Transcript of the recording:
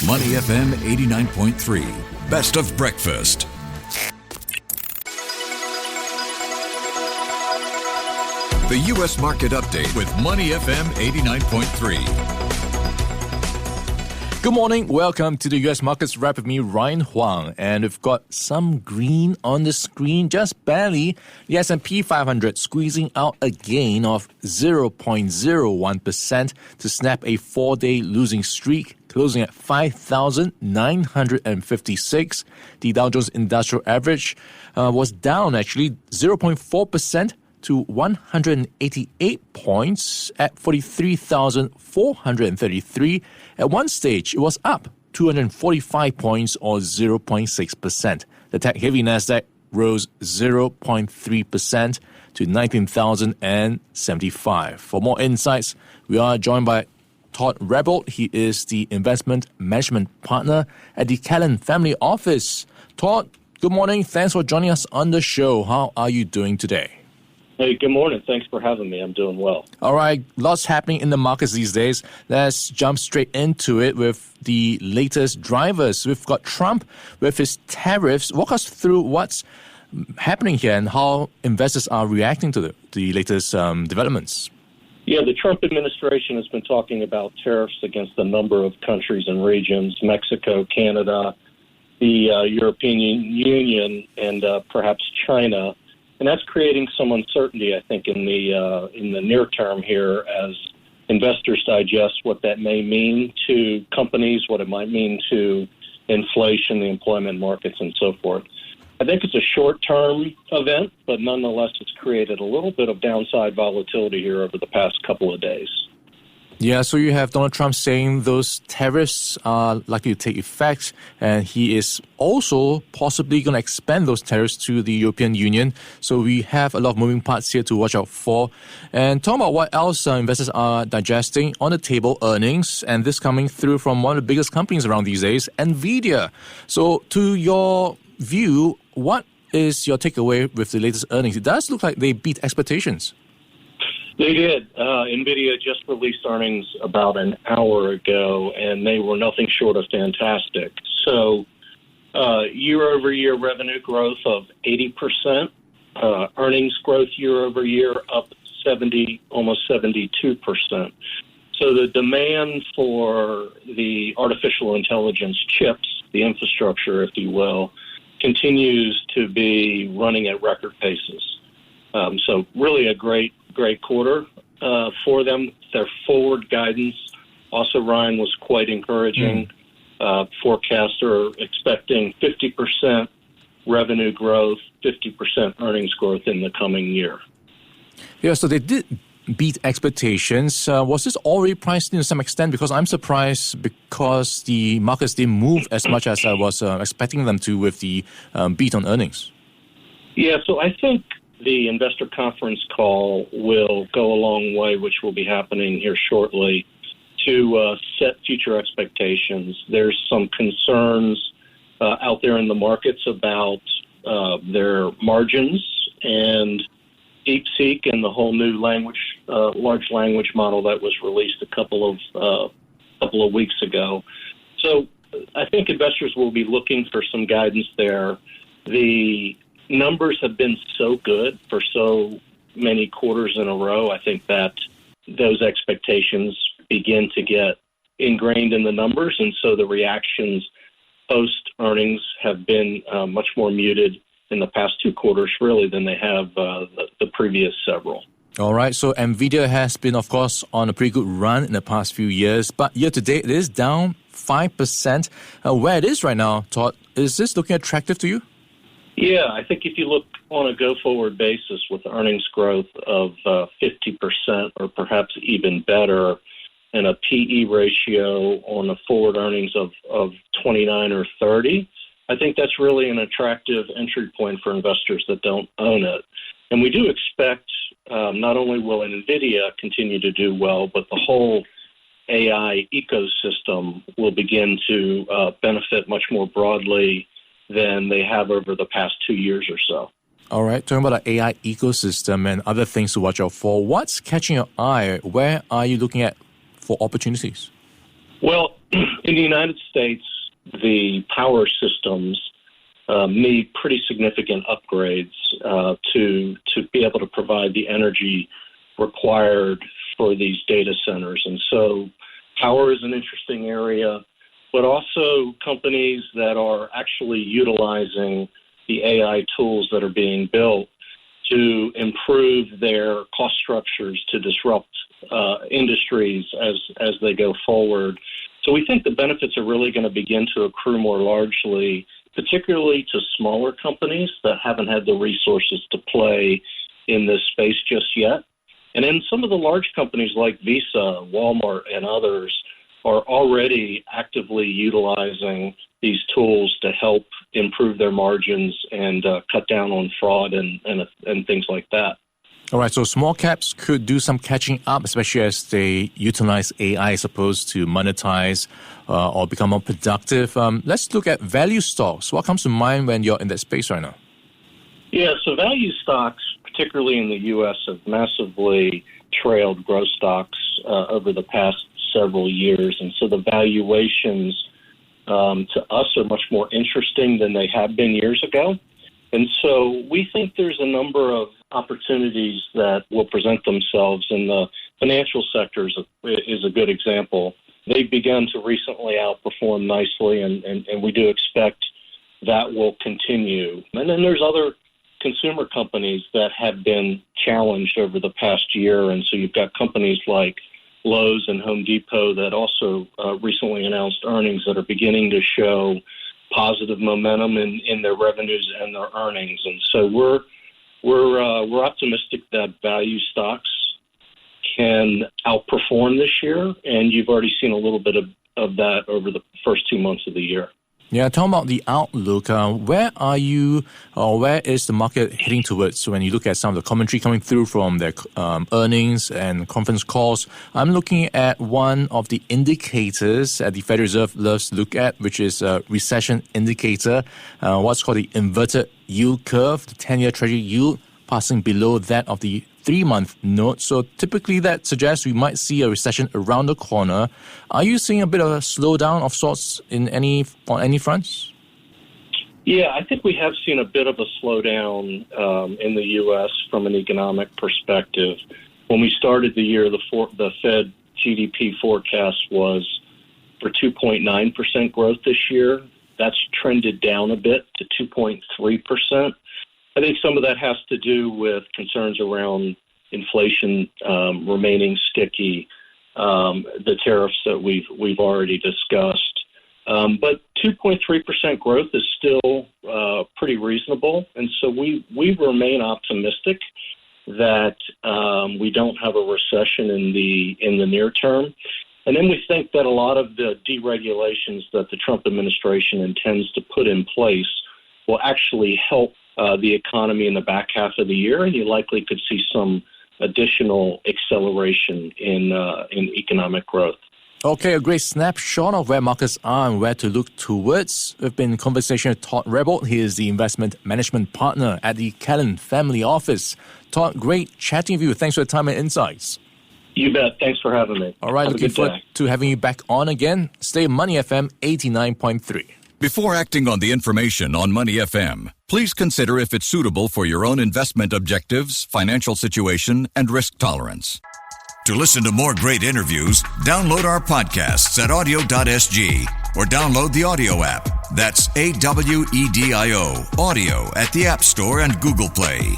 Money FM 89.3. Best of breakfast. The U.S. Market Update with Money FM 89.3. Good morning. Welcome to the U.S. Markets Wrap with me, Ryan Huang. And we've got some green on the screen, just barely. The S&P 500 squeezing out a gain of 0.01% to snap a 4-day losing streak, closing at 5,956. The Dow Jones Industrial Average was down actually 0.4%. to 188 points at 43,433. At one stage, it was up 245 points or 0.6%. The tech-heavy Nasdaq rose 0.3% to 19,075. For more insights, we are joined by Todd Rabold. He is the investment management partner at the Callan Family Office. Todd, good morning. Thanks for joining us on the show. How are you doing today? Hey, good morning. Thanks for having me. I'm doing well. All right. Lots happening in the markets these days. Let's jump straight into it with the latest drivers. We've got Trump with his tariffs. Walk us through what's happening here and how investors are reacting to the latest developments. Yeah, the Trump administration has been talking about tariffs against a number of countries and regions, Mexico, Canada, the European Union, and perhaps China. And that's creating some uncertainty, I think, in the near term here as investors digest what that may mean to companies, what it might mean to inflation, the employment markets, and so forth. I think it's a short-term event, but nonetheless, it's created a little bit of downside volatility here over the past couple of days. Yeah, so you have Donald Trump saying those tariffs are likely to take effect, and he is also possibly going to expand those tariffs to the European Union. So we have a lot of moving parts here to watch out for. And talking about what else investors are digesting, on the table, earnings, and this coming through from one of the biggest companies around these days, Nvidia. So to your view, what is your takeaway with the latest earnings? It does look like they beat expectations. They did. Nvidia just released earnings about an hour ago, and they were nothing short of fantastic. So year-over-year revenue growth of 80%, earnings growth year-over-year up almost 72%. So the demand for the artificial intelligence chips, the infrastructure, if you will, continues to be running at record paces. So really a great quarter for them. Their forward guidance, also, Ryan, was quite encouraging. Forecasts are expecting 50% revenue growth, 50% earnings growth in the coming year. Yeah, so they did beat expectations. Was this already priced in to some extent? Because I'm surprised because the markets didn't move as much as I was expecting them to with the beat on earnings. Yeah, so I think the investor conference call will go a long way, which will be happening here shortly, to set future expectations. There's some concerns out there in the markets about their margins, and DeepSeek and the whole new large language model that was released a couple of weeks ago. So I think investors will be looking for some guidance there. The numbers have been so good for so many quarters in a row. I think that those expectations begin to get ingrained in the numbers, and so the reactions post-earnings have been much more muted in the past two quarters, really, than they have the previous several. All right, so Nvidia has been, of course, on a pretty good run in the past few years, but year-to-date it is down 5%. Where it is right now, Todd, is this looking attractive to you? Yeah, I think if you look on a go-forward basis with earnings growth of 50% or perhaps even better, and a PE ratio on the forward earnings of 29 or 30, I think that's really an attractive entry point for investors that don't own it. And we do expect not only will Nvidia continue to do well, but the whole AI ecosystem will begin to benefit much more broadly than they have over the past 2 years or so. All right, talking about the AI ecosystem and other things to watch out for, what's catching your eye? Where are you looking at for opportunities? Well, In the United States, the power systems need pretty significant upgrades to be able to provide the energy required for these data centers. And so power is an interesting area, but also companies that are actually utilizing the AI tools that are being built to improve their cost structures to disrupt industries as they go forward. So we think the benefits are really going to begin to accrue more largely, particularly to smaller companies that haven't had the resources to play in this space just yet. And then some of the large companies like Visa, Walmart, and others are already actively utilizing these tools to help improve their margins and cut down on fraud and things like that. All right, so small caps could do some catching up, especially as they utilize AI, I suppose, to monetize or become more productive. Let's look at value stocks. What comes to mind when you're in that space right now? Yeah, so value stocks, particularly in the U.S., have massively trailed growth stocks over the past several years. And so the valuations to us are much more interesting than they have been years ago. And so we think there's a number of opportunities that will present themselves, and the financial sector is a good example. They've begun to recently outperform nicely, and we do expect that will continue. And then there's other consumer companies that have been challenged over the past year, and so you've got companies like Lowe's and Home Depot that also recently announced earnings that are beginning to show positive momentum in their revenues and their earnings. And so we're optimistic that value stocks can outperform this year, and you've already seen a little bit of that over the first 2 months of the year. Yeah, talking about the outlook, where are you, or where is the market heading towards when you look at some of the commentary coming through from their earnings and conference calls? I'm looking at one of the indicators that the Federal Reserve loves to look at, which is a recession indicator, what's called the inverted yield curve, the 10-year Treasury yield passing below that of the 3-month note. So typically that suggests we might see a recession around the corner. Are you seeing a bit of a slowdown of sorts on any fronts? Yeah, I think we have seen a bit of a slowdown in the U.S. from an economic perspective. When we started the year, the Fed GDP forecast was for 2.9% growth this year. That's trended down a bit to 2.3%. I think some of that has to do with concerns around inflation remaining sticky, the tariffs that we've already discussed. But 2.3% growth is still pretty reasonable, and so we remain optimistic that we don't have a recession in the near term. And then we think that a lot of the deregulations that the Trump administration intends to put in place will actually help the economy in the back half of the year, and you likely could see some additional acceleration in economic growth. Okay, a great snapshot of where markets are and where to look towards. We've been in conversation with Todd Rabold. He is the investment management partner at the Callan Family Office. Todd, great chatting with you. Thanks for the time and insights. You bet. Thanks for having me. All right, looking forward to having you back on again. Stay Money FM 89.3. Before acting on the information on Money FM, please consider if it's suitable for your own investment objectives, financial situation, and risk tolerance. To listen to more great interviews, download our podcasts at audio.sg or download the audio app. That's AWEDIO, audio at the App Store and Google Play.